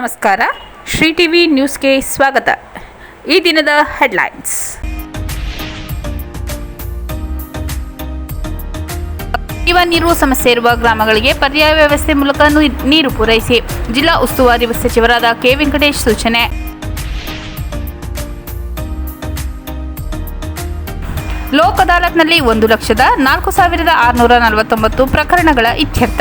ನಮಸ್ಕಾರ. ಶ್ರೀ ಟಿವಿ ನ್ಯೂಸ್ಗೆ ಸ್ವಾಗತ. ಈ ದಿನದ ಹೆಡ್ಲೈನ್ಸ್. ಕುಡಿಯುವ ನೀರು ಸಮಸ್ಯೆ ಇರುವ ಗ್ರಾಮಗಳಿಗೆ ಪರ್ಯಾಯ ವ್ಯವಸ್ಥೆ ಮೂಲಕ ನೀರು ಪೂರೈಸಿ ಜಿಲ್ಲಾ ಉಸ್ತುವಾರಿ ಸಚಿವರಾದ ಕೆ. ವೆಂಕಟೇಶ್ ಸೂಚನೆ. ಲೋಕ್ ಅದಾಲತ್ನಲ್ಲಿ 1,04,649 ಪ್ರಕರಣಗಳ ಇತ್ಯರ್ಥ.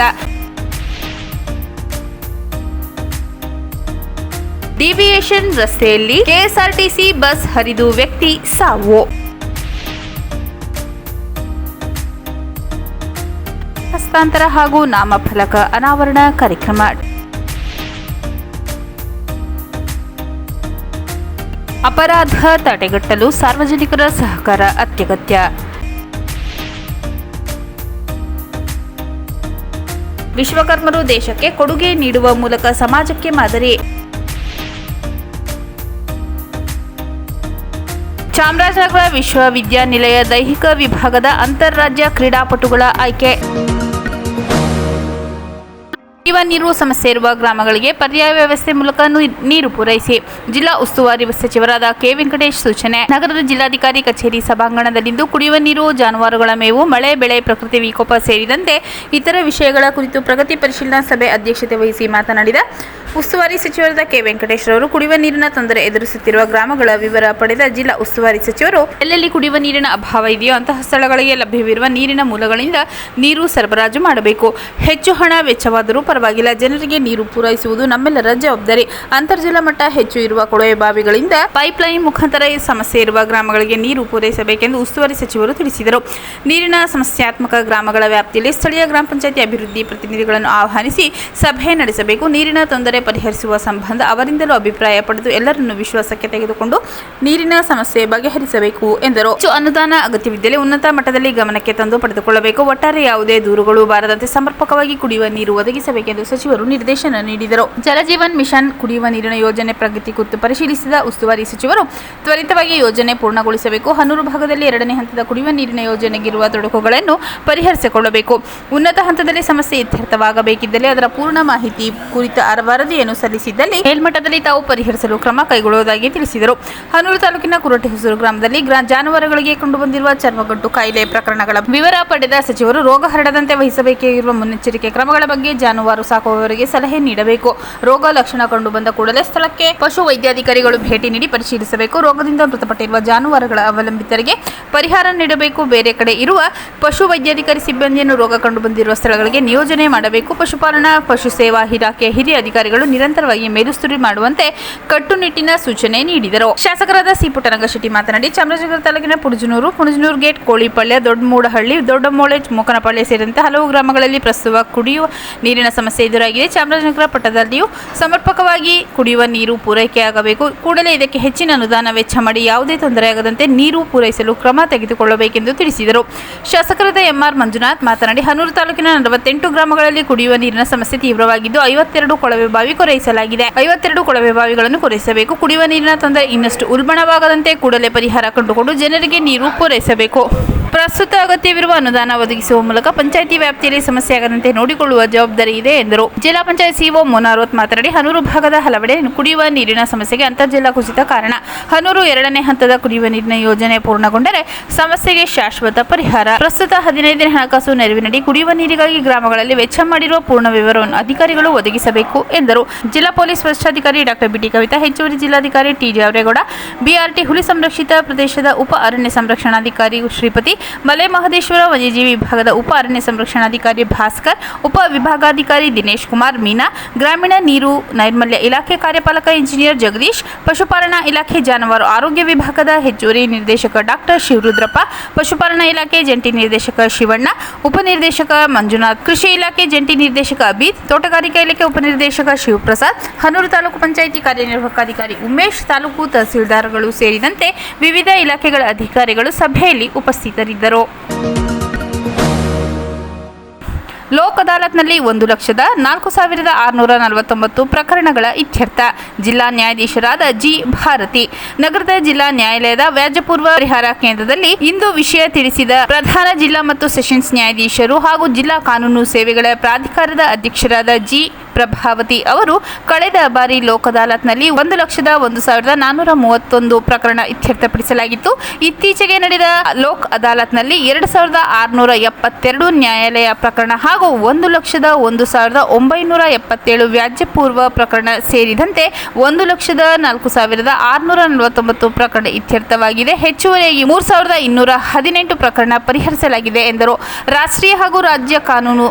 ಡಿವಿಯೇಷನ್ ರಸ್ತೆಯಲ್ಲಿ ಕೆಎಸ್ಆರ್ಟಿಸಿ ಬಸ್ ಹರಿದು ವ್ಯಕ್ತಿ ಸಾವು. ಹಸ್ತಾಂತರ ಹಾಗೂ ನಾಮಫಲಕ ಅನಾವರಣ ಕಾರ್ಯಕ್ರಮ. ಅಪರಾಧ ತಡೆಗಟ್ಟಲು ಸಾರ್ವಜನಿಕರ ಸಹಕಾರ ಅತ್ಯಗತ್ಯ. ವಿಶ್ವಕರ್ಮರು ದೇಶಕ್ಕೆ ಕೊಡುಗೆ ನೀಡುವ ಮೂಲಕ ಸಮಾಜಕ್ಕೆ ಮಾದರಿ. ಚಾಮರಾಜನಗರ ವಿಶ್ವವಿದ್ಯಾನಿಲಯ ದೈಹಿಕ ವಿಭಾಗದ ಅಂತಾರಾಜ್ಯ ಕ್ರೀಡಾಪಟುಗಳ ಆಯ್ಕೆ. ಕುಡಿಯುವ ನೀರು ಸಮಸ್ಯೆ ಇರುವ ಗ್ರಾಮಗಳಿಗೆ ಪರ್ಯಾಯ ವ್ಯವಸ್ಥೆ ಮೂಲಕ ನೀರು ಪೂರೈಸಿ ಜಿಲ್ಲಾ ಉಸ್ತುವಾರಿ ಸಚಿವರಾದ ಕೆ. ವೆಂಕಟೇಶ್ ಸೂಚನೆ. ನಗರದ ಜಿಲ್ಲಾಧಿಕಾರಿ ಕಚೇರಿ ಸಭಾಂಗಣದಲ್ಲಿಂದು ಕುಡಿಯುವ ನೀರು, ಜಾನುವಾರುಗಳ ಮೇವು, ಮಳೆ ಬೆಳೆ, ಪ್ರಕೃತಿ ವಿಕೋಪ ಸೇರಿದಂತೆ ಇತರ ವಿಷಯಗಳ ಕುರಿತು ಪ್ರಗತಿ ಪರಿಶೀಲನಾ ಸಭೆ ಅಧ್ಯಕ್ಷತೆ ವಹಿಸಿ ಮಾತನಾಡಿದ ಉಸ್ತುವಾರಿ ಸಚಿವರಾದ ಕೆ. ವೆಂಕಟೇಶ್ ರವರು ಕುಡಿಯುವ ನೀರಿನ ತೊಂದರೆ ಎದುರಿಸುತ್ತಿರುವ ಗ್ರಾಮಗಳ ವಿವರ ಪಡೆದ ಜಿಲ್ಲಾ ಉಸ್ತುವಾರಿ ಸಚಿವರು ಎಲ್ಲೆಲ್ಲಿ ಕುಡಿಯುವ ನೀರಿನ ಅಭಾವ ಇದೆಯೋ ಅಂತಹ ಸ್ಥಳಗಳಿಗೆ ಲಭ್ಯವಿರುವ ನೀರಿನ ಮೂಲಗಳಿಂದ ನೀರು ಸರಬರಾಜು ಮಾಡಬೇಕು. ಹೆಚ್ಚು ಹಣ ವೆಚ್ಚವಾದರೂ ಪರವಾಗಿಲ್ಲ, ಜನರಿಗೆ ನೀರು ಪೂರೈಸುವುದು ನಮ್ಮೆಲ್ಲರ ಜವಾಬ್ದಾರಿ. ಅಂತರ್ಜಲ ಮಟ್ಟ ಹೆಚ್ಚು ಇರುವ ಕೊಳವೆ ಬಾವಿಗಳಿಂದ ಪೈಪ್ಲೈನ್ ಮುಖಾಂತರ ಸಮಸ್ಯೆ ಇರುವ ಗ್ರಾಮಗಳಿಗೆ ನೀರು ಪೂರೈಸಬೇಕೆಂದು ಉಸ್ತುವಾರಿ ಸಚಿವರು ತಿಳಿಸಿದರು. ನೀರಿನ ಸಮಸ್ಯಾತ್ಮಕ ಗ್ರಾಮಗಳ ವ್ಯಾಪ್ತಿಯಲ್ಲಿ ಸ್ಥಳೀಯ ಗ್ರಾಮ ಪಂಚಾಯತಿ ಅಭಿವೃದ್ಧಿ ಪ್ರತಿನಿಧಿಗಳನ್ನು ಆಹ್ವಾನಿಸಿ ಸಭೆ ನಡೆಸಬೇಕು. ನೀರಿನ ತೊಂದರೆ ಪರಿಹರಿಸುವ ಸಂಬಂಧ ಅವರಿಂದಲೂ ಅಭಿಪ್ರಾಯ ಪಡೆದು ಎಲ್ಲರನ್ನು ವಿಶ್ವಾಸಕ್ಕೆ ತೆಗೆದುಕೊಂಡು ನೀರಿನ ಸಮಸ್ಯೆ ಬಗೆಹರಿಸಬೇಕು ಎಂದರು. ಹೆಚ್ಚು ಅನುದಾನ ಅಗತ್ಯವಿದ್ದಲ್ಲಿ ಉನ್ನತ ಮಟ್ಟದಲ್ಲಿ ಗಮನಕ್ಕೆ ತಂದು ಪಡೆದುಕೊಳ್ಳಬೇಕು. ಒಟ್ಟಾರೆ ಯಾವುದೇ ದೂರುಗಳು ಬಾರದಂತೆ ಸಮರ್ಪಕವಾಗಿ ಕುಡಿಯುವ ನೀರು ಒದಗಿಸಬೇಕೆಂದು ಸಚಿವರು ನಿರ್ದೇಶನ ನೀಡಿದರು. ಜಲಜೀವನ್ ಮಿಷನ್ ಕುಡಿಯುವ ನೀರಿನ ಯೋಜನೆ ಪ್ರಗತಿ ಕುರಿತು ಪರಿಶೀಲಿಸಿದ ಉಸ್ತುವಾರಿ ಸಚಿವರು ತ್ವರಿತವಾಗಿ ಯೋಜನೆ ಪೂರ್ಣಗೊಳಿಸಬೇಕು. ಹನೂರು ಭಾಗದಲ್ಲಿ 2ನೇ ಹಂತದ ಕುಡಿಯುವ ನೀರಿನ ಯೋಜನೆಗಿರುವ ತೊಡಕುಗಳನ್ನು ಪರಿಹರಿಸಿಕೊಳ್ಳಬೇಕು. ಉನ್ನತ ಹಂತದಲ್ಲಿ ಸಮಸ್ಯೆ ಇತ್ಯರ್ಥವಾಗಬೇಕಿದ್ದಲ್ಲಿ ಅದರ ಪೂರ್ಣ ಮಾಹಿತಿ ಕುರಿತ ವರದಿಯನ್ನು ಸಲ್ಲಿಸಿದ್ದಲ್ಲಿ ಮೇಲ್ಮಟ್ಟದಲ್ಲಿ ತಾವು ಪರಿಹರಿಸಲು ಕ್ರಮ ಕೈಗೊಳ್ಳುವುದಾಗಿ ತಿಳಿಸಿದರು. ಹನೂರು ತಾಲೂಕಿನ ಕುರಟೆಹೊಸೂರು ಗ್ರಾಮದಲ್ಲಿ ಜಾನುವಾರುಗಳಿಗೆ ಕಂಡುಬಂದಿರುವ ಚರ್ಮಗಂಟು ಕಾಯಿಲೆ ಪ್ರಕರಣಗಳ ವಿವರ ಪಡೆದ ಸಚಿವರು ರೋಗ ಹರಡದಂತೆ ವಹಿಸಬೇಕಾಗಿರುವ ಮುನ್ನೆಚ್ಚರಿಕೆ ಕ್ರಮಗಳ ಬಗ್ಗೆ ಜಾನುವಾರು ಸಾಕುವವರಿಗೆ ಸಲಹೆ ನೀಡಬೇಕು. ರೋಗ ಲಕ್ಷಣ ಕಂಡುಬಂದ ಕೂಡಲೇ ಸ್ಥಳಕ್ಕೆ ಪಶು ವೈದ್ಯಾಧಿಕಾರಿಗಳು ಭೇಟಿ ನೀಡಿ ಪರಿಶೀಲಿಸಬೇಕು. ರೋಗದಿಂದ ಮೃತಪಟ್ಟಿರುವ ಜಾನುವಾರುಗಳ ಅವಲಂಬಿತರಿಗೆ ಪರಿಹಾರ ನೀಡಬೇಕು. ಬೇರೆ ಕಡೆ ಇರುವ ಪಶು ವೈದ್ಯಾಧಿಕಾರಿ ಸಿಬ್ಬಂದಿಯನ್ನು ರೋಗ ಕಂಡುಬಂದಿರುವ ಸ್ಥಳಗಳಿಗೆ ನಿಯೋಜನೆ ಮಾಡಬೇಕು. ಪಶುಪಾಲನಾ ಪಶು ಸೇವಾ ಇಲಾಖೆ ಹಿರಿಯ ಅಧಿಕಾರಿಗಳು ನಿರಂತರವಾಗಿ ಮೇಲುಸ್ತುವಾರಿ ಮಾಡುವಂತೆ ಕಟ್ಟುನಿಟ್ಟಿನ ಸೂಚನೆ ನೀಡಿದರು. ಶಾಸಕರಾದ ಸಿ. ಪುಟ್ಟರಂಗಶೆಟ್ಟಿ ಮಾತನಾಡಿ, ಚಾಮರಾಜನಗರ ತಾಲೂಕಿನ ಪುಣಜನೂರು ಗೇಟ್, ಕೋಳಿಪಳ್ಯ, ದೊಡ್ಡಮೂಡಹಳ್ಳಿ, ದೊಡ್ಡಮೋಳೆ, ಮೂಕನಪಾಳ್ಯ ಸೇರಿದಂತೆ ಹಲವು ಗ್ರಾಮಗಳಲ್ಲಿ ಪ್ರಸ್ತುತ ಕುಡಿಯುವ ನೀರಿನ ಸಮಸ್ಯೆ ಎದುರಾಗಿದೆ. ಚಾಮರಾಜನಗರ ಪಟ್ಟಣದಲ್ಲಿಯೂ ಸಮರ್ಪಕವಾಗಿ ಕುಡಿಯುವ ನೀರು ಪೂರೈಕೆಯಾಗಬೇಕು. ಕೂಡಲೇ ಇದಕ್ಕೆ ಹೆಚ್ಚಿನ ಅನುದಾನ ವೆಚ್ಚ ಮಾಡಿ ಯಾವುದೇ ತೊಂದರೆಯಾಗದಂತೆ ನೀರು ಪೂರೈಸಲು ಕ್ರಮ ತೆಗೆದುಕೊಳ್ಳಬೇಕೆಂದು ತಿಳಿಸಿದರು. ಶಾಸಕರಾದ ಎಂ. ಆರ್. ಮಂಜುನಾಥ್ ಮಾತನಾಡಿ, ಹನೂರು ತಾಲೂಕಿನ 48 ಗ್ರಾಮಗಳಲ್ಲಿ ಕುಡಿಯುವ ನೀರಿನ ಸಮಸ್ಯೆ ತೀವ್ರವಾಗಿದ್ದು 52 ಕೊಳವೆ ಬಾವಿ ಕೊರೆಯಿಸಲಾಗಿದೆ. 52 ಕೊಳವೆ ಬಾವಿಗಳನ್ನು ಕೊರೆಯಿಸಬೇಕು. ಕುಡಿಯುವ ನೀರಿನ ತೊಂದರೆ ಇನ್ನಷ್ಟು ಉಲ್ಬಣವಾಗದಂತೆ ಕೂಡಲೇ ಪರಿಹಾರ ಕಂಡುಕೊಂಡು ಜನರಿಗೆ ನೀರು ಪೂರೈಸಬೇಕು. ಪ್ರಸ್ತುತ ಅಗತ್ಯವಿರುವ ಅನುದಾನ ಒದಗಿಸುವ ಮೂಲಕ ಪಂಚಾಯಿತಿ ವ್ಯಾಪ್ತಿಯಲ್ಲಿ ಸಮಸ್ಯೆ ಆಗದಂತೆ ನೋಡಿಕೊಳ್ಳುವ ಜವಾಬ್ದಾರಿ ಇದೆ ಎಂದರು. ಜಿಲ್ಲಾ ಪಂಚಾಯತ್ ಸಿಒ ಮೋನಾರೋತ್ ಮಾತನಾಡಿ, ಹನೂರು ಭಾಗದ ಹಲವೆಡೆ ಕುಡಿಯುವ ನೀರಿನ ಸಮಸ್ಯೆಗೆ ಅಂತರ್ಜಲ ಕುಸಿತ ಕಾರಣ. ಹನೂರು 2ನೇ ಹಂತದ ಕುಡಿಯುವ ನೀರಿನ ಯೋಜನೆ ಪೂರ್ಣಗೊಂಡರೆ ಸಮಸ್ಯೆಗೆ ಶಾಶ್ವತ ಪರಿಹಾರ. ಪ್ರಸ್ತುತ 15ನೇ ಹಣಕಾಸು ನೆರವಿನಡಿ ಕುಡಿಯುವ ನೀರಿಗಾಗಿ ಗ್ರಾಮಗಳಲ್ಲಿ ವೆಚ್ಚ ಮಾಡಿರುವ ಪೂರ್ಣ ವಿವರವನ್ನು ಅಧಿಕಾರಿಗಳು ಒದಗಿಸಬೇಕು ಎಂದರು. ಜಿಲ್ಲಾ ಪೊಲೀಸ್ ವರಿಷ್ಠಾಧಿಕಾರಿ ಡಾಕ್ಟರ್ ಬಿ. ಟಿ. ಕವಿತಾ, ಹೆಚ್ಚುವರಿ ಜಿಲ್ಲಾಧಿಕಾರಿ ಟಿ. ಜಾವರೇಗೌಡ, ಬಿಆರ್ಟಿ ಹುಲಿ ಸಂರಕ್ಷಿತ ಪ್ರದೇಶದ ಉಪ ಅರಣ್ಯ ಸಂರಕ್ಷಣಾಧಿಕಾರಿ ಶ್ರೀಪತಿ, ಮಲೆ ಮಹದೇಶ್ವರ ವನ್ಯಜೀವಿ ವಿಭಾಗದ ಉಪ ಅರಣ್ಯ ಸಂರಕ್ಷಣಾಧಿಕಾರಿ ಭಾಸ್ಕರ್, ಉಪ ವಿಭಾಗಾಧಿಕಾರಿ ದಿನೇಶ್ ಕುಮಾರ್ ಮೀನಾ, ಗ್ರಾಮೀಣ ನೀರು ನೈರ್ಮಲ್ಯ ಇಲಾಖೆ ಕಾರ್ಯಪಾಲಕ ಇಂಜಿನಿಯರ್ ಜಗದೀಶ್, ಪಶುಪಾಲನಾ ಇಲಾಖೆ ಜಾನುವಾರು ಆರೋಗ್ಯ ವಿಭಾಗದ ಹೆಚ್ಚುವರಿ ನಿರ್ದೇಶಕ ಡಾಕ್ಟರ್ ಶಿವರುದ್ರಪ್ಪ, ಪಶುಪಾಲನಾ ಇಲಾಖೆ ಜಂಟಿ ನಿರ್ದೇಶಕ ಶಿವಣ್ಣ, ಉಪನಿರ್ದೇಶಕ ಮಂಜುನಾಥ್, ಕೃಷಿ ಇಲಾಖೆ ಜಂಟಿ ನಿರ್ದೇಶಕ ಅಬೀದ್, ತೋಟಗಾರಿಕಾ ಇಲಾಖೆ ಉಪನಿರ್ದೇಶಕ ಶಿವಪ್ರಸಾದ್, ಹನೂರು ತಾಲೂಕು ಪಂಚಾಯಿತಿ ಕಾರ್ಯನಿರ್ವಾಹಕ ಅಧಿಕಾರಿ ಉಮೇಶ್, ತಾಲೂಕು ತಹಸೀಲ್ದಾರ್ಗಳು ಸೇರಿದಂತೆ ವಿವಿಧ ಇಲಾಖೆಗಳ ಅಧಿಕಾರಿಗಳು ಸಭೆಯಲ್ಲಿ ಉಪಸ್ಥಿತರಿದ್ದರು. ಲೋಕ್ ಅದಾಲತ್ನಲ್ಲಿ 1,04,649 ಪ್ರಕರಣಗಳ ಇತ್ಯರ್ಥ. ಜಿಲ್ಲಾ ನ್ಯಾಯಾಧೀಶರಾದ ಜಿ. ಭಾರತಿ. ನಗರದ ಜಿಲ್ಲಾ ನ್ಯಾಯಾಲಯದ ವ್ಯಾಜ್ಯಪೂರ್ವ ಪರಿಹಾರ ಕೇಂದ್ರದಲ್ಲಿ ಇಂದು ವಿಷಯ ತಿಳಿಸಿದ ಪ್ರಧಾನ ಜಿಲ್ಲಾ ಮತ್ತು ಸೆಷನ್ಸ್ ನ್ಯಾಯಾಧೀಶರು ಹಾಗೂ ಜಿಲ್ಲಾ ಕಾನೂನು ಸೇವೆಗಳ ಪ್ರಾಧಿಕಾರದ ಅಧ್ಯಕ್ಷರಾದ ಜಿ. ಪ್ರಭಾವತಿ ಅವರು ಕಳೆದ ಬಾರಿ ಲೋಕ್ ಅದಾಲತ್ನಲ್ಲಿ 1,01,431 ಪ್ರಕರಣ ಇತ್ಯರ್ಥಪಡಿಸಲಾಗಿತ್ತು. ಇತ್ತೀಚೆಗೆ ನಡೆದ ಲೋಕ್ ಅದಾಲತ್ನಲ್ಲಿ 2,672 ನ್ಯಾಯಾಲಯ ಪ್ರಕರಣ ಹಾಗೂ 1,01,977 ವ್ಯಾಜ್ಯಪೂರ್ವ ಪ್ರಕರಣ ಸೇರಿದಂತೆ 1,04,649 ಪ್ರಕರಣ ಇತ್ಯರ್ಥವಾಗಿದೆ. ಹೆಚ್ಚುವರಿಯಾಗಿ 3,218 ಪ್ರಕರಣ ಪರಿಹರಿಸಲಾಗಿದೆ ಎಂದರು. ರಾಷ್ಟ್ರೀಯ ಹಾಗೂ ರಾಜ್ಯ ಕಾನೂನು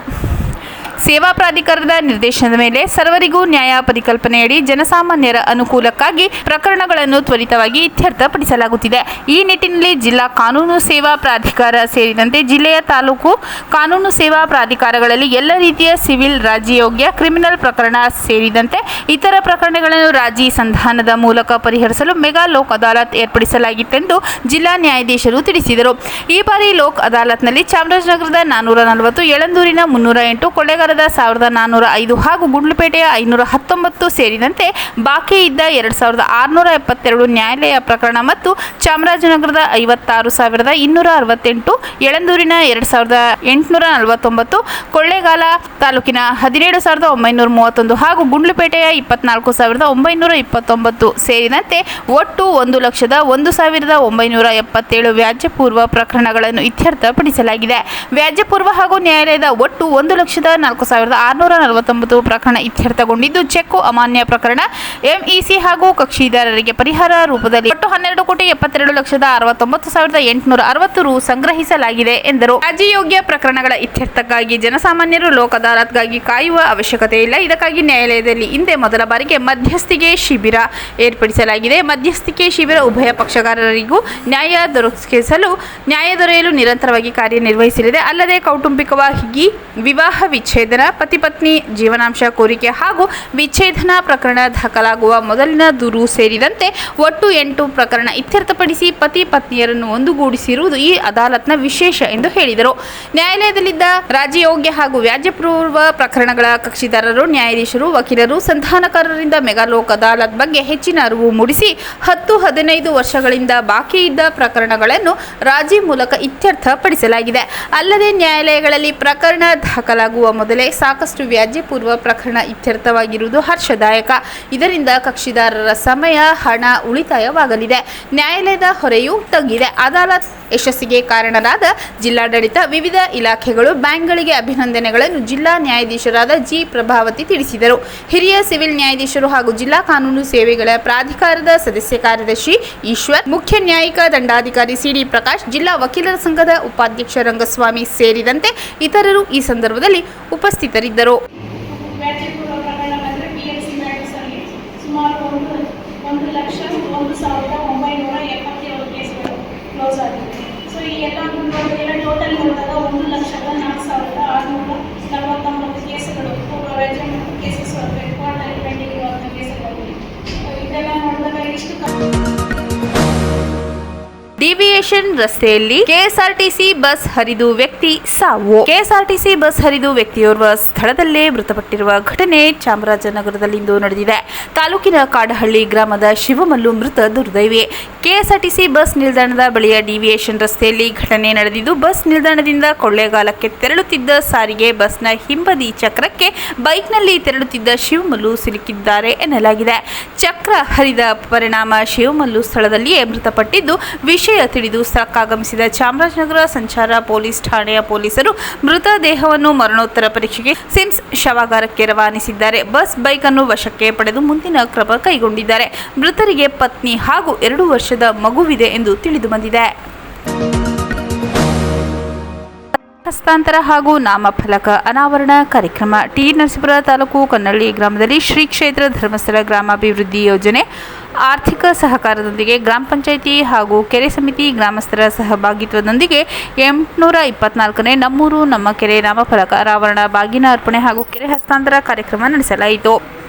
ಸೇವಾ ಪ್ರಾಧಿಕಾರದ ನಿರ್ದೇಶನದ ಮೇಲೆ ಸರ್ವರಿಗೂ ನ್ಯಾಯ ಪರಿಕಲ್ಪನೆಯಡಿ ಜನಸಾಮಾನ್ಯರ ಅನುಕೂಲಕ್ಕಾಗಿ ಪ್ರಕರಣಗಳನ್ನು ತ್ವರಿತವಾಗಿ ಇತ್ಯರ್ಥಪಡಿಸಲಾಗುತ್ತಿದೆ. ಈ ನಿಟ್ಟಿನಲ್ಲಿ ಜಿಲ್ಲಾ ಕಾನೂನು ಸೇವಾ ಪ್ರಾಧಿಕಾರ ಸೇರಿದಂತೆ ಜಿಲ್ಲೆಯ ತಾಲೂಕು ಕಾನೂನು ಸೇವಾ ಪ್ರಾಧಿಕಾರಗಳಲ್ಲಿ ಎಲ್ಲ ರೀತಿಯ ಸಿವಿಲ್, ರಾಜ್ಯಯೋಗ್ಯ, ಕ್ರಿಮಿನಲ್ ಪ್ರಕರಣ ಸೇರಿದಂತೆ ಇತರ ಪ್ರಕರಣಗಳನ್ನು ರಾಜಿ ಸಂಧಾನದ ಮೂಲಕ ಪರಿಹರಿಸಲು ಮೆಗಾ ಲೋಕ್ ಅದಾಲತ್ ಏರ್ಪಡಿಸಲಾಗಿತ್ತೆಂದು ಜಿಲ್ಲಾ ನ್ಯಾಯಾಧೀಶರು ತಿಳಿಸಿದರು. ಈ ಬಾರಿ ಲೋಕ್ ಅದಾಲತ್ನಲ್ಲಿ ಚಾಮರಾಜನಗರದ 440, ಯಳಂದೂರಿನ 308, ಕೊಳ್ಳೇಗಾಲದ 1,405 ಹಾಗೂ ಗುಂಡ್ಲುಪೇಟೆಯ 519 ಸೇರಿದಂತೆ ಬಾಕಿ ಇದ್ದ 2,672 ನ್ಯಾಯಾಲಯ ಪ್ರಕರಣ ಮತ್ತು ಚಾಮರಾಜನಗರದ 56,268, ಯಳಂದೂರಿನ 2,849, ಕೊಳ್ಳೇಗಾಲ ತಾಲೂಕಿನ 17,931 ಹಾಗೂ ಗುಂಡ್ಲುಪೇಟೆಯ 24,929 ಸೇರಿದಂತೆ ಒಟ್ಟು 1,01,977 ವ್ಯಾಜ್ಯಪೂರ್ವ ಪ್ರಕರಣಗಳನ್ನು ಇತ್ಯರ್ಥಪಡಿಸಲಾಗಿದೆ. ವ್ಯಾಜ್ಯಪೂರ್ವ ಹಾಗೂ ನ್ಯಾಯಾಲಯದ ಒಟ್ಟು 1,04,649 ಪ್ರಕರಣ ಇತ್ಯರ್ಥಗೊಂಡಿದ್ದು, ಚೆಕ್ಕು ಅಮಾನ್ಯ ಪ್ರಕರಣ, ಎಂಇಸಿ ಹಾಗೂ ಕಕ್ಷಿದಾರರಿಗೆ ಪರಿಹಾರ ರೂಪದಲ್ಲಿ ಒಟ್ಟು 12,72,69,860 ರು ಸಂಗ್ರಹಿಸಲಾಗಿದೆ ಎಂದರು. ರಾಜ್ಯಯೋಗ್ಯ ಪ್ರಕರಣಗಳ ಇತ್ಯರ್ಥಕ್ಕಾಗಿ ಜನಸಾಮಾನ್ಯರು ಲೋಕ್ ಅದಾಲತ್ಗಾಗಿ ಕಾಯುವ ಅವಶ್ಯಕತೆ ಇಲ್ಲ. ಇದಕ್ಕಾಗಿ ನ್ಯಾಯಾಲಯದಲ್ಲಿ ಹಿಂದೆ ಮೊದಲ ಬಾರಿಗೆ ಮಧ್ಯಸ್ಥಿಕೆ ಶಿಬಿರ ಏರ್ಪಡಿಸಲಾಗಿದೆ. ಮಧ್ಯಸ್ಥಿಕೆ ಶಿಬಿರ ಉಭಯ ಪಕ್ಷಗಾರರಿಗೂ ನ್ಯಾಯ ದೊರೆಯಲು ನಿರಂತರವಾಗಿ ಕಾರ್ಯನಿರ್ವಹಿಸಲಿದೆ. ಅಲ್ಲದೆ ಕೌಟುಂಬಿಕವಾಗಿ ವಿವಾಹ ವಿಚ್ಛೇದನ, ಪತಿ ಪತ್ನಿ ಜೀವನಾಂಶ ಕೋರಿಕೆ ಹಾಗೂ ವಿಚ್ಛೇದನ ಪ್ರಕರಣ ದಾಖಲಾಗುವ ಮೊದಲಿನ ದೂರು ಸೇರಿದಂತೆ ಒಟ್ಟು 8 ಪ್ರಕರಣ ಇತ್ಯರ್ಥಪಡಿಸಿ ಪತಿ ಪತ್ನಿಯರನ್ನು ಒಂದುಗೂಡಿಸಿರುವುದು ಈ ಅದಾಲತ್ನ ವಿಶೇಷ ಎಂದು ಹೇಳಿದರು. ನ್ಯಾಯಾಲಯದಲ್ಲಿದ್ದ ರಾಜ್ಯಯೋಗ್ಯ ಹಾಗೂ ವ್ಯಾಜ್ಯಪೂರ್ವ ಪ್ರಕರಣಗಳ ಕಕ್ಷಿದಾರರು, ನ್ಯಾಯಾಧೀಶರು, ವಕೀಲರು, ಸಂಧಾನಕಾರರಿಂದ ಮೆಗಾ ಲೋಕ್ ಅದಾಲತ್ ಬಗ್ಗೆ ಹೆಚ್ಚಿನ ಅರಿವು ಮೂಡಿಸಿ 10-15 ವರ್ಷಗಳಿಂದ ಬಾಕಿ ಇದ್ದ ಪ್ರಕರಣಗಳನ್ನು ರಾಜಿ ಮೂಲಕ ಇತ್ಯರ್ಥಪಡಿಸಲಾಗಿದೆ. ಅಲ್ಲದೆ ನ್ಯಾಯಾಲಯಗಳಲ್ಲಿ ಪ್ರಕರಣ ದಾಖಲಾಗುವ ಮೊದಲೇ ಸಾಕಷ್ಟು ವ್ಯಾಜ್ಯಪೂರ್ವ ಪ್ರಕರಣ ಇತ್ಯರ್ಥವಾಗಿರುವುದು ಹರ್ಷದಾಯಕ. ಇದರಿಂದ ಕಕ್ಷಿದಾರರ ಸಮಯ, ಹಣ ಉಳಿತಾಯವಾಗಲಿದೆ. ನ್ಯಾಯಾಲಯದ ಹೊರೆಯೂ ತಗ್ಗಿದೆ. ಅದಾಲತ್ ಯಶಸ್ಸಿಗೆ ಕಾರಣರಾದ ಜಿಲ್ಲಾಡಳಿತ, ವಿವಿಧ ಇಲಾಖೆಗಳು, ಬ್ಯಾಂಕ್ಗಳಿಗೆ ಅಭಿನಂದನೆಗಳನ್ನು ಜಿಲ್ಲಾ ನ್ಯಾಯಾಧೀಶರಾದ ಜಿ. ಪ್ರಭಾವತಿ ತಿಳಿಸಿದರು. ಹಿರಿಯ ಸಿವಿಲ್ ನ್ಯಾಯಾಧೀಶರು ಹಾಗೂ ಜಿಲ್ಲಾ ಕಾನೂನು ಸೇವೆಗಳ ಪ್ರಾಧಿಕಾರದ ಸದಸ್ಯ ಕಾರ್ಯದರ್ಶಿ ಈಶ್ವರ್, ಮುಖ್ಯ ನ್ಯಾಯಿಕ ದಂಡಾಧಿಕಾರಿ ಸಿ. ಡಿ. ಪ್ರಕಾಶ್, ಜಿಲ್ಲಾ ವಕೀಲರ ಸಂಘದ ಉಪಾಧ್ಯಕ್ಷ ರಂಗಸ್ವಾಮಿ ಸೇರಿದಂತೆ ಇತರರು ಈ ಸಂದರ್ಭದಲ್ಲಿ ಉಪಸ್ಥಿತರಿದ್ದರು. ವ್ಯಾಜ್ಯಪೂರ್ವ ಪ್ರಕರಣ ಬಂದರೆ PLC ಮ್ಯಾಟರ್ಸಲ್ಲಿ ಸುಮಾರು 1,01,977 ಕೇಸ್ಗಳು ಕ್ಲೋಸ್ ಆಗಿದೆ. ಸೊ ಈ ಎಲ್ಲ ಟೋಟಲ್ ನೋಡಿದಾಗ 1,04,649 ಕೇಸ್ಗಳು ಪೂರ್ವ ವ್ಯಾಜ್ಯ ಮತ್ತು ಕೇಸಸ್ ಕೋರ್ಟಲ್ಲಿ ಪೆಂಡಿಂಗ್ ಇರುವಂಥ ಕೇಸ್ಗಳು. ಇದೆಲ್ಲ ನೋಡಿದಾಗ ಇಷ್ಟು ಡಿವಿಯೇಷನ್ ರಸ್ತೆಯಲ್ಲಿ ಕೆಎಸ್ಆರ್ಟಿಸಿ ಬಸ್ ಹರಿದು ವ್ಯಕ್ತಿ ಸಾವು. ಕೆಎಸ್ಆರ್ಟಿಸಿ ಬಸ್ ಹರಿದು ವ್ಯಕ್ತಿಯೋರ್ವ ಸ್ಥಳದಲ್ಲೇ ಮೃತಪಟ್ಟಿರುವ ಘಟನೆ ಚಾಮರಾಜನಗರದಲ್ಲಿಂದು ನಡೆದಿದೆ. ತಾಲೂಕಿನ ಕಾಡಹಳ್ಳಿ ಗ್ರಾಮದ ಶಿವಮಲ್ಲು ಮೃತ ದುರ್ದೈವಿ. ಕೆಎಸ್ಆರ್ಟಿಸಿ ಬಸ್ ನಿಲ್ದಾಣದ ಬಳಿಯ ಡಿವಿಯೇಷನ್ ರಸ್ತೆಯಲ್ಲಿ ಘಟನೆ ನಡೆದಿದ್ದು, ಬಸ್ ನಿಲ್ದಾಣದಿಂದ ಕೊಳ್ಳೇಗಾಲಕ್ಕೆ ತೆರಳುತ್ತಿದ್ದ ಸಾರಿಗೆ ಬಸ್ನ ಹಿಂಬದಿ ಚಕ್ರಕ್ಕೆ ಬೈಕ್ನಲ್ಲಿ ತೆರಳುತ್ತಿದ್ದ ಶಿವಮಲ್ಲು ಸಿಲುಕಿದ್ದಾರೆ ಎನ್ನಲಾಗಿದೆ. ಚಕ್ರ ಹರಿದ ಪರಿಣಾಮ ಶಿವಮಲ್ಲು ಸ್ಥಳದಲ್ಲಿಯೇ ಮೃತಪಟ್ಟಿದ್ದು, ವಿಷಯ ತಿಳಿದು ಸ್ಥಳಕ್ಕಾಗಮಿಸಿದ ಚಾಮರಾಜನಗರ ಸಂಚಾರ ಪೊಲೀಸ್ ಠಾಣೆಯ ಪೊಲೀಸರು ಮೃತ ದೇಹವನ್ನು ಮರಣೋತ್ತರ ಪರೀಕ್ಷೆಗೆ ಸಿಮ್ಸ್ ಶವಾಗಾರಕ್ಕೆ ರವಾನಿಸಿದ್ದಾರೆ. ಬಸ್ ಬೈಕ್ ಅನ್ನು ವಶಕ್ಕೆ ಪಡೆದು ಮುಂದಿನ ಕ್ರಮ ಕೈಗೊಂಡಿದ್ದಾರೆ. ಮೃತರಿಗೆ ಪತ್ನಿ ಹಾಗೂ 2 ವರ್ಷದ ಮಗುವಿದೆ ಎಂದು ತಿಳಿದು ಬಂದಿದೆ. ಹಸ್ತಾಂತರ ಹಾಗೂ ನಾಮಫಲಕ ಅನಾವರಣ ಕಾರ್ಯಕ್ರಮ ಟಿ. ನರಸೀಪುರ ತಾಲೂಕು ಕನ್ನಳ್ಳಿ ಗ್ರಾಮದಲ್ಲಿ ಶ್ರೀ ಕ್ಷೇತ್ರ ಧರ್ಮಸ್ಥಳ ಗ್ರಾಮಾಭಿವೃದ್ಧಿ ಯೋಜನೆ ಆರ್ಥಿಕ ಸಹಕಾರದೊಂದಿಗೆ ಗ್ರಾಮ ಪಂಚಾಯಿತಿ ಹಾಗೂ ಕೆರೆ ಸಮಿತಿ ಗ್ರಾಮಸ್ಥರ ಸಹಭಾಗಿತ್ವದೊಂದಿಗೆ 824ನೇ ನಮ್ಮೂರು ನಮ್ಮ ಕೆರೆ ನಾಮಫಲಕ ಅನಾವರಣ, ಬಾಗಿನ ಅರ್ಪಣೆ ಹಾಗೂ ಕೆರೆ ಹಸ್ತಾಂತರ ಕಾರ್ಯಕ್ರಮ ನಡೆಸಲಾಯಿತು.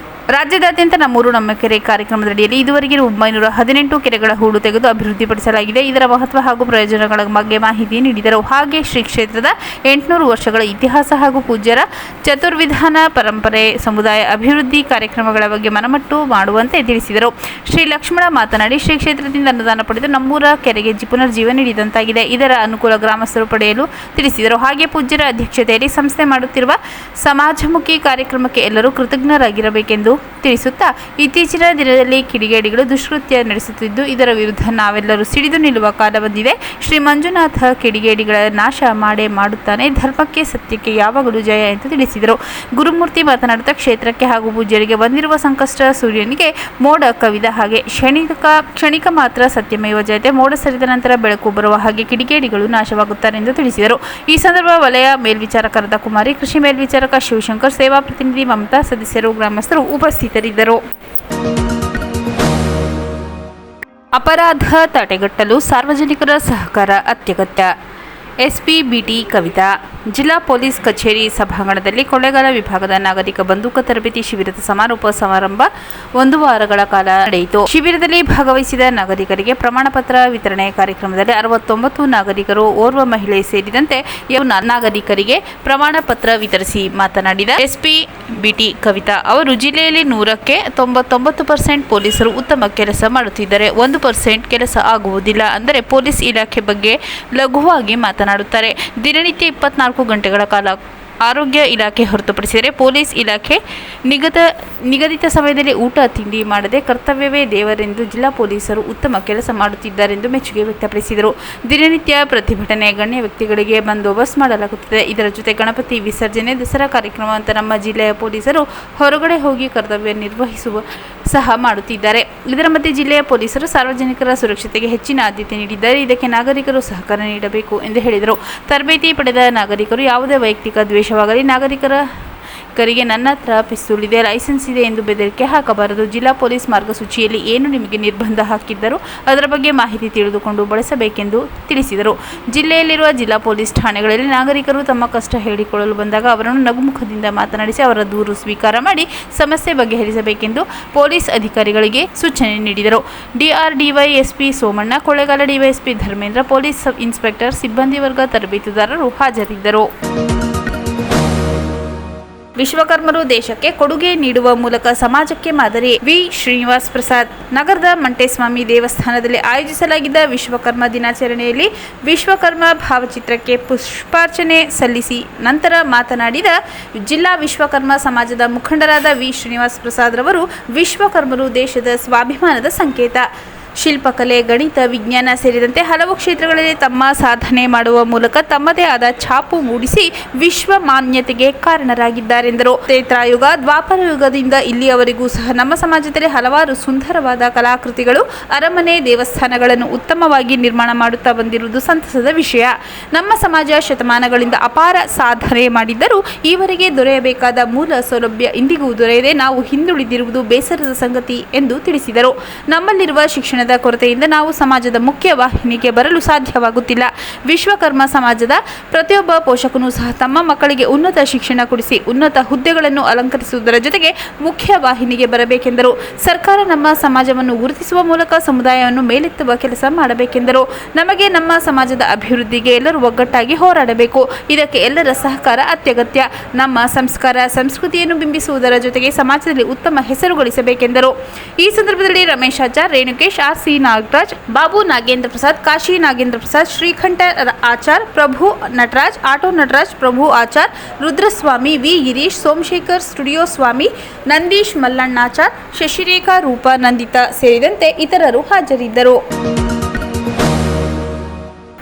ರಾಜ್ಯದಾದ್ಯಂತ ನಮ್ಮೂರು ನಮ್ಮ ಕೆರೆ ಕಾರ್ಯಕ್ರಮದಡಿಯಲ್ಲಿ ಇದುವರೆಗೆ 918 ಕೆರೆಗಳ ಹೂಳು ತೆಗೆದು ಅಭಿವೃದ್ಧಿಪಡಿಸಲಾಗಿದೆ. ಇದರ ಮಹತ್ವ ಹಾಗೂ ಪ್ರಯೋಜನಗಳ ಬಗ್ಗೆ ಮಾಹಿತಿ ನೀಡಿದರು. ಹಾಗೆ ಶ್ರೀ ಕ್ಷೇತ್ರದ 800 ವರ್ಷಗಳ ಇತಿಹಾಸ ಹಾಗೂ ಪೂಜ್ಯರ ಚತುರ್ವಿಧಾನ ಪರಂಪರೆ ಸಮುದಾಯ ಅಭಿವೃದ್ಧಿ ಕಾರ್ಯಕ್ರಮಗಳ ಬಗ್ಗೆ ಮನಮಟ್ಟು ಮಾಡುವಂತೆ ತಿಳಿಸಿದರು. ಶ್ರೀ ಲಕ್ಷ್ಮಣ ಮಾತನಾಡಿ, ಶ್ರೀ ಕ್ಷೇತ್ರದಿಂದ ಅನುದಾನ ಪಡೆದು ನಮ್ಮೂರ ಕೆರೆಗೆ ಪುನರ್ಜೀವ ನೀಡಿದಂತಾಗಿದೆ. ಇದರ ಅನುಕೂಲ ಗ್ರಾಮಸ್ಥರು ಪಡೆಯಲು ತಿಳಿಸಿದರು. ಹಾಗೆ ಪೂಜ್ಯರ ಅಧ್ಯಕ್ಷತೆಯಲ್ಲಿ ಸಂಸ್ಥೆ ಮಾಡುತ್ತಿರುವ ಸಮಾಜಮುಖಿ ಕಾರ್ಯಕ್ರಮಕ್ಕೆ ಎಲ್ಲರೂ ಕೃತಜ್ಞರಾಗಿರಬೇಕೆಂದು ತಿಳಿಸುತ್ತಾ, ಇತ್ತೀಚಿನ ದಿನದಲ್ಲಿ ಕಿಡಿಗೇಡಿಗಳು ದುಷ್ಕೃತ್ಯ ನಡೆಸುತ್ತಿದ್ದು ಇದರ ವಿರುದ್ಧ ನಾವೆಲ್ಲರೂ ಸಿಡಿದು ನಿಲ್ಲುವ ಕಾಲ ಬಂದಿದೆ. ಶ್ರೀ ಮಂಜುನಾಥ ಕಿಡಿಗೇಡಿಗಳ ನಾಶ ಮಾಡೇ ಮಾಡುತ್ತಾನೆ, ಧರ್ಮಕ್ಕೆ ಸತ್ಯಕ್ಕೆ ಯಾವಾಗಲೂ ಜಯ ಎಂದು ತಿಳಿಸಿದರು. ಗುರುಮೂರ್ತಿ ಮಾತನಾಡುತ್ತಾ, ಕ್ಷೇತ್ರಕ್ಕೆ ಹಾಗೂ ಪೂಜ್ಯರಿಗೆ ಬಂದಿರುವ ಸಂಕಷ್ಟ ಸೂರ್ಯನಿಗೆ ಮೋಡ ಕವಿದ ಹಾಗೆ ಕ್ಷಣಿಕ ಮಾತ್ರ ಸತ್ಯಮೇವ ಜಯತೆ, ಮೋಡ ಸರಿದ ನಂತರ ಬೆಳಕು ಬರುವ ಹಾಗೆ ಕಿಡಿಗೇಡಿಗಳು ನಾಶವಾಗುತ್ತಾರೆ ಎಂದು ತಿಳಿಸಿದರು. ಈ ಸಂದರ್ಭ ವಲಯ ಮೇಲ್ವಿಚಾರಕರಾದ ಕುಮಾರಿ, ಕೃಷಿ ಮೇಲ್ವಿಚಾರಕ ಶಿವಶಂಕರ್, ಸೇವಾ ಪ್ರತಿನಿಧಿ ಮಮತಾ, ಸದಸ್ಯರು, ಗ್ರಾಮಸ್ಥರು ಉಪಸ್ಥಿತರಿದ್ದರು. ಅಪರಾಧ ತಡೆಗಟ್ಟಲು ಸಾರ್ವಜನಿಕರ ಸಹಕಾರ ಅತ್ಯಗತ್ಯ. SP BT Kavitha. ಜಿಲ್ಲಾ ಪೊಲೀಸ್ ಕಚೇರಿ ಸಭಾಂಗಣದಲ್ಲಿ ಕೊಳ್ಳೇಗಾಲ ವಿಭಾಗದ ನಾಗರಿಕ ಬಂದೂಕು ತರಬೇತಿ ಶಿಬಿರದ ಸಮಾರೋಪ ಸಮಾರಂಭ 1 ವಾರಗಳ ಕಾಲ ನಡೆಯಿತು. ಶಿಬಿರದಲ್ಲಿ ಭಾಗವಹಿಸಿದ ನಾಗರಿಕರಿಗೆ ಪ್ರಮಾಣ ಪತ್ರ ವಿತರಣೆ ಕಾರ್ಯಕ್ರಮದಲ್ಲಿ 69 ನಾಗರಿಕರು, ಓರ್ವ ಮಹಿಳೆ ಸೇರಿದಂತೆ ನಾಗರಿಕರಿಗೆ ಪ್ರಮಾಣ ಪತ್ರ ವಿತರಿಸಿ ಮಾತನಾಡಿದ ಎಸ್ಪಿ ಬಿಟಿ ಕವಿತಾ ಅವರು, ಜಿಲ್ಲೆಯಲ್ಲಿ 100ಕ್ಕೆ 99% ಪೊಲೀಸರು ಉತ್ತಮ ಕೆಲಸ ಮಾಡುತ್ತಿದ್ದರೆ 1% ಕೆಲಸ ಆಗುವುದಿಲ್ಲ. ಅಂದರೆ ಪೊಲೀಸ್ ಇಲಾಖೆ ಬಗ್ಗೆ ಲಘುವಾಗಿ ಮಾತನಾಡುತ್ತಾರೆ. ದಿನನಿತ್ಯ 24 ಗಂಟೆಗಳ ಕಾಲ ಆರೋಗ್ಯ ಇಲಾಖೆ ಹೊರತುಪಡಿಸಿದರೆ ಪೊಲೀಸ್ ಇಲಾಖೆ ನಿಗದಿತ ಸಮಯದಲ್ಲಿ ಊಟ ತಿಂಡಿ ಮಾಡದೆ ಕರ್ತವ್ಯವೇ ದೇವರೆಂದು ಜಿಲ್ಲಾ ಪೊಲೀಸರು ಉತ್ತಮ ಕೆಲಸ ಮಾಡುತ್ತಿದ್ದಾರೆಂದು ಮೆಚ್ಚುಗೆ ವ್ಯಕ್ತಪಡಿಸಿದರು. ದಿನನಿತ್ಯ ಪ್ರತಿಭಟನೆ, ಗಣ್ಯ ವ್ಯಕ್ತಿಗಳಿಗೆ ಬಂದೋಬಸ್ತ್ ಮಾಡಲಾಗುತ್ತದೆ. ಇದರ ಜೊತೆ ಗಣಪತಿ ವಿಸರ್ಜನೆ, ದಸರಾ ಕಾರ್ಯಕ್ರಮ ಅಂತ ನಮ್ಮ ಜಿಲ್ಲೆಯ ಪೊಲೀಸರು ಹೊರಗಡೆ ಹೋಗಿ ಕರ್ತವ್ಯ ನಿರ್ವಹಿಸುವ ಸಹ ಮಾಡುತ್ತಿದ್ದಾರೆ. ಇದರ ಮಧ್ಯೆ ಜಿಲ್ಲೆಯ ಪೊಲೀಸರು ಸಾರ್ವಜನಿಕರ ಸುರಕ್ಷತೆಗೆ ಹೆಚ್ಚಿನ ಆದ್ಯತೆ ನೀಡಿದ್ದಾರೆ. ಇದಕ್ಕೆ ನಾಗರಿಕರು ಸಹಕಾರ ನೀಡಬೇಕು ಎಂದು ಹೇಳಿದರು. ತರಬೇತಿ ಪಡೆದ ನಾಗರಿಕರು ಯಾವುದೇ ವೈಯಕ್ತಿಕ ದ್ವೇಷವಾಗಲಿ, ನಾಗರಿಕರಿಗೆ ನನ್ನ ಹತ್ರ ಪಿಸ್ತೂಲ್ ಇದೆ, ಲೈಸೆನ್ಸ್ ಇದೆ ಎಂದು ಬೆದರಿಕೆ ಹಾಕಬಾರದು. ಜಿಲ್ಲಾ ಪೊಲೀಸ್ ಮಾರ್ಗಸೂಚಿಯಲ್ಲಿ ಏನು ನಿಮಗೆ ನಿರ್ಬಂಧ ಹಾಕಿದ್ದರೂ ಅದರ ಬಗ್ಗೆ ಮಾಹಿತಿ ತಿಳಿದುಕೊಂಡು ಬಳಸಬೇಕೆಂದು ತಿಳಿಸಿದರು. ಜಿಲ್ಲೆಯಲ್ಲಿರುವ ಜಿಲ್ಲಾ ಪೊಲೀಸ್ ಠಾಣೆಗಳಲ್ಲಿ ನಾಗರಿಕರು ತಮ್ಮ ಕಷ್ಟ ಹೇಳಿಕೊಳ್ಳಲು ಬಂದಾಗ ಅವರನ್ನು ನಗುಮುಖದಿಂದ ಮಾತನಾಡಿಸಿ ಅವರ ದೂರು ಸ್ವೀಕಾರ ಮಾಡಿ ಸಮಸ್ಯೆ ಬಗೆಹರಿಸಬೇಕೆಂದು ಪೊಲೀಸ್ ಅಧಿಕಾರಿಗಳಿಗೆ ಸೂಚನೆ ನೀಡಿದರು. DRDY SP Somanna, Kollegal DYSP Dharmendra, police sub inspector, ಸಿಬ್ಬಂದಿ ವರ್ಗ, ತರಬೇತುದಾರರು ಹಾಜರಿದ್ದರು. ವಿಶ್ವಕರ್ಮರು ದೇಶಕ್ಕೆ ಕೊಡುಗೆ ನೀಡುವ ಮೂಲಕ ಸಮಾಜಕ್ಕೆ ಮಾದರಿ. ವಿ. ಶ್ರೀನಿವಾಸ್ ಪ್ರಸಾದ್. ನಗರದ ಮಂಟೇಸ್ವಾಮಿ ದೇವಸ್ಥಾನದಲ್ಲಿ ಆಯೋಜಿಸಲಾಗಿದ್ದ ವಿಶ್ವಕರ್ಮ ದಿನಾಚರಣೆಯಲ್ಲಿ ವಿಶ್ವಕರ್ಮ ಭಾವಚಿತ್ರಕ್ಕೆ ಪುಷ್ಪಾರ್ಚನೆ ಸಲ್ಲಿಸಿ ನಂತರ ಮಾತನಾಡಿದ ಜಿಲ್ಲಾ ವಿಶ್ವಕರ್ಮ ಸಮಾಜದ ಮುಖಂಡರಾದ ವಿ. ಶ್ರೀನಿವಾಸ್ ಪ್ರಸಾದ್ ರವರು, ವಿಶ್ವಕರ್ಮರು ದೇಶದ ಸ್ವಾಭಿಮಾನದ ಸಂಕೇತ. ಶಿಲ್ಪಕಲೆ, ಗಣಿತ, ವಿಜ್ಞಾನ ಸೇರಿದಂತೆ ಹಲವು ಕ್ಷೇತ್ರಗಳಲ್ಲಿ ತಮ್ಮ ಸಾಧನೆ ಮಾಡುವ ಮೂಲಕ ತಮ್ಮದೇ ಆದ ಛಾಪು ಮೂಡಿಸಿ ವಿಶ್ವ ಮಾನ್ಯತೆಗೆ ಕಾರಣರಾಗಿದ್ದಾರೆಂದರು. ತ್ರೇತಾಯುಗ, ದ್ವಾಪರ ಯುಗದಿಂದ ಇಲ್ಲಿಯವರೆಗೂ ಸಹ ನಮ್ಮ ಸಮಾಜದಲ್ಲಿ ಹಲವಾರು ಸುಂದರವಾದ ಕಲಾಕೃತಿಗಳು, ಅರಮನೆ, ದೇವಸ್ಥಾನಗಳನ್ನು ಉತ್ತಮವಾಗಿ ನಿರ್ಮಾಣ ಮಾಡುತ್ತಾ ಬಂದಿರುವುದು ಸಂತಸದ ವಿಷಯ. ನಮ್ಮ ಸಮಾಜ ಶತಮಾನಗಳಿಂದ ಅಪಾರ ಸಾಧನೆ ಮಾಡಿದ್ದರೂ ಈವರೆಗೆ ದೊರೆಯಬೇಕಾದ ಮೂಲ ಸೌಲಭ್ಯ ಇಂದಿಗೂ ದೊರೆಯದೆ ನಾವು ಹಿಂದುಳಿದಿರುವುದು ಬೇಸರದ ಸಂಗತಿ ಎಂದು ತಿಳಿಸಿದರು. ನಮ್ಮಲ್ಲಿರುವ ಶಿಕ್ಷಣ ಕೊರತೆಯಿಂದ ನಾವು ಸಮಾಜದ ಮುಖ್ಯ ವಾಹಿನಿಗೆ ಬರಲು ಸಾಧ್ಯವಾಗುತ್ತಿಲ್ಲ. ವಿಶ್ವಕರ್ಮ ಸಮಾಜದ ಪ್ರತಿಯೊಬ್ಬ ಪೋಷಕನೂ ಸಹ ತಮ್ಮ ಮಕ್ಕಳಿಗೆ ಉನ್ನತ ಶಿಕ್ಷಣ ಕೊಡಿಸಿ ಉನ್ನತ ಹುದ್ದೆಗಳನ್ನು ಅಲಂಕರಿಸುವುದರ ಜೊತೆಗೆ ಮುಖ್ಯ ವಾಹಿನಿಗೆ ಬರಬೇಕೆಂದರು. ಸರ್ಕಾರ ನಮ್ಮ ಸಮಾಜವನ್ನು ಗುರುತಿಸುವ ಮೂಲಕ ಸಮುದಾಯವನ್ನು ಮೇಲೆತ್ತುವ ಕೆಲಸ ಮಾಡಬೇಕೆಂದರು. ನಮಗೆ ನಮ್ಮ ಸಮಾಜದ ಅಭಿವೃದ್ಧಿಗೆ ಎಲ್ಲರೂ ಒಗ್ಗಟ್ಟಾಗಿ ಹೋರಾಡಬೇಕು. ಇದಕ್ಕೆ ಎಲ್ಲರ ಸಹಕಾರ ಅತ್ಯಗತ್ಯ. ನಮ್ಮ ಸಂಸ್ಕಾರ, ಸಂಸ್ಕೃತಿಯನ್ನು ಬಿಂಬಿಸುವುದರ ಜೊತೆಗೆ ಸಮಾಜದಲ್ಲಿ ಉತ್ತಮ ಹೆಸರು ಗಳಿಸಬೇಕೆಂದರು. ಈ ಸಂದರ್ಭದಲ್ಲಿ ರಮೇಶ್ ಆಚಾರ್, ರೇಣುಕೇಶ್, ಸಿ ನಾಗರಾಜ್, ಬಾಬು ನಾಗೇಂದ್ರ ಪ್ರಸಾದ್, ಕಾಶಿ ನಾಗೇಂದ್ರ ಪ್ರಸಾದ್, ಶ್ರೀಕಂಠ ಆಚಾರ್, ಪ್ರಭು ನಟರಾಜ್, ಆಟೋ ನಟರಾಜ್, ಪ್ರಭು ಆಚಾರ್, ರುದ್ರಸ್ವಾಮಿ, ವಿ ಗಿರೀಶ್, ಸೋಮಶೇಖರ್, ಸ್ಟುಡಿಯೋ ಸ್ವಾಮಿ, ನಂದೀಶ್ ಮಲ್ಲಣ್ಣಾಚಾರ್, ಶಶಿರೇಖಾ, ರೂಪಾ, ನಂದಿತಾ ಸೇರಿದಂತೆ ಇತರರು ಹಾಜರಿದ್ದರು.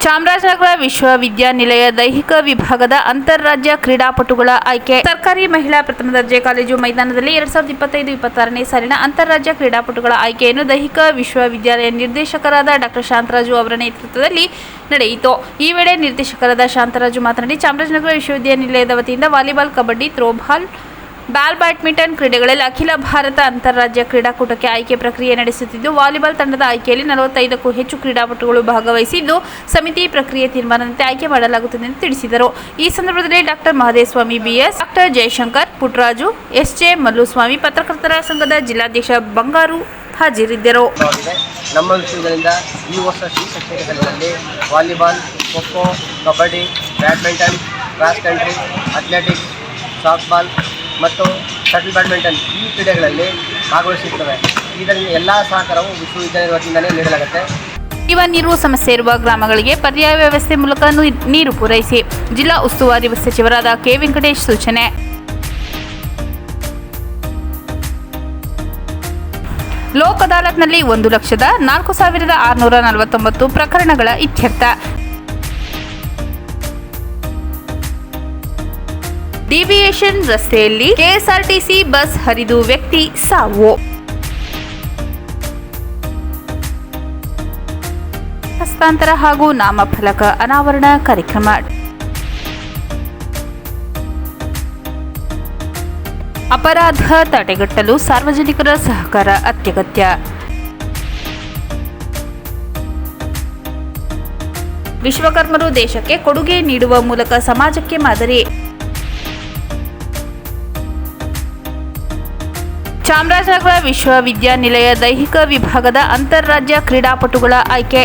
ಚಾಮರಾಜನಗರ ವಿಶ್ವವಿದ್ಯಾನಿಲಯ ದೈಹಿಕ ವಿಭಾಗದ ಅಂತಾರಾಜ್ಯ ಕ್ರೀಡಾಪಟುಗಳ ಆಯ್ಕೆ. ಸರ್ಕಾರಿ ಮಹಿಳಾ ಪ್ರಥಮ ದರ್ಜೆ ಕಾಲೇಜು ಮೈದಾನದಲ್ಲಿ 2025-26ನೇ ಸಾಲಿನ ಅಂತಾರಾಜ್ಯ ಕ್ರೀಡಾಪಟುಗಳ ಆಯ್ಕೆಯನ್ನು ದೈಹಿಕ ವಿಶ್ವವಿದ್ಯಾಲಯ ನಿರ್ದೇಶಕರಾದ ಡಾ ಶಾಂತರಾಜು ಅವರ ನೇತೃತ್ವದಲ್ಲಿ ನಡೆಯಿತು. ಈ ವೇಳೆ ನಿರ್ದೇಶಕರಾದ ಶಾಂತರಾಜು ಮಾತನಾಡಿ, ಚಾಮರಾಜನಗರ ವಿಶ್ವವಿದ್ಯಾನಿಲಯದ ವತಿಯಿಂದ ವಾಲಿಬಾಲ್, ಕಬಡ್ಡಿ, ಥ್ರೋಬಾಲ್, ಬ್ಯಾಡ್ಮಿಂಟನ್ ಕ್ರೀಡೆಗಳಲ್ಲಿ ಅಖಿಲ ಭಾರತ ಅಂತಾರಾಜ್ಯ ಕ್ರೀಡಾಕೂಟಕ್ಕೆ ಆಯ್ಕೆ ಪ್ರಕ್ರಿಯೆ ನಡೆಸುತ್ತಿದ್ದು, ವಾಲಿಬಾಲ್ ತಂಡದ ಆಯ್ಕೆಯಲ್ಲಿ 45ಕ್ಕೂ ಹೆಚ್ಚು ಕ್ರೀಡಾಪಟುಗಳು ಭಾಗವಹಿಸಿದ್ದು, ಸಮಿತಿ ಪ್ರಕ್ರಿಯೆ ತೀರ್ಮಾನದಂತೆ ಆಯ್ಕೆ ಮಾಡಲಾಗುತ್ತದೆ ಎಂದು ತಿಳಿಸಿದರು. ಈ ಸಂದರ್ಭದಲ್ಲಿ doctor Mahadevaswamy BS, doctor Jayashankar, Puttaraju, SJ Malluswamy, ಪತ್ರಕರ್ತರ ಸಂಘದ ಜಿಲ್ಲಾಧ್ಯಕ್ಷ ಬಂಗಾರು ಹಾಜರಿದ್ದರು. ನಮ್ಮ ವಿಷಯಗಳಿಂದ ಈ ವರ್ಷ ಶ್ರೀ ಕಚೇರಿಗಳಲ್ಲಿ volleyball, kho-kho, kabaddi, badminton, cross country, athletics, softball ಮತ್ತು ಶಟಲ್ ಬ್ಯಾಡ್ಮಿಂಟನ್ ಈ ಕ್ರೀಡೆಗಳಲ್ಲಿ ಭಾಗವಹಿಸುತ್ತವೆ. ಇದರಲ್ಲಿ ಎಲ್ಲ ಸಹಕಾರವು ವಿಶ್ವವಿದ್ಯಾಲಯದ ವತಿಯಿಂದಲೇ ನೀಡಲಾಗುತ್ತೆ. ಕುಡಿಯುವ ನೀರು ಸಮಸ್ಯೆ ಇರುವ ಗ್ರಾಮಗಳಿಗೆ ಪರ್ಯಾಯ ವ್ಯವಸ್ಥೆ ಮೂಲಕ ನೀರು ಪೂರೈಸಿ ಜಿಲ್ಲಾ ಉಸ್ತುವಾರಿ ಸಚಿವರಾದ ಕೆ. ವೆಂಕಟೇಶ್ ಸೂಚನೆ. ಲೋಕ್ ಅದಾಲತ್ನಲ್ಲಿ 1,04,649 ಪ್ರಕರಣಗಳ ಇತ್ಯರ್ಥ. ಡಿವಿಯೇಷನ್ ರಸ್ತೆಯಲ್ಲಿ ಕೆಎಸ್ಆರ್ಟಿಸಿ ಬಸ್ ಹರಿದು ವ್ಯಕ್ತಿ ಸಾವು. ಹಸ್ತಾಂತರ ಹಾಗೂ ನಾಮಫಲಕ ಅನಾವರಣ ಕಾರ್ಯಕ್ರಮ. ಅಪರಾಧ ತಡೆಗಟ್ಟಲು ಸಾರ್ವಜನಿಕರ ಸಹಕಾರ ಅತ್ಯಗತ್ಯ. ವಿಶ್ವಕರ್ಮರು ದೇಶಕ್ಕೆ ಕೊಡುಗೆ ನೀಡುವ ಮೂಲಕ ಸಮಾಜಕ್ಕೆ ಮಾದರಿ. ಚಾಮರಾಜನಗರ ವಿಶ್ವವಿದ್ಯಾನಿಲಯ ದೈಹಿಕ ವಿಭಾಗದ ಅಂತಾರಾಜ್ಯ ಕ್ರೀಡಾಪಟುಗಳ ಆಯ್ಕೆ.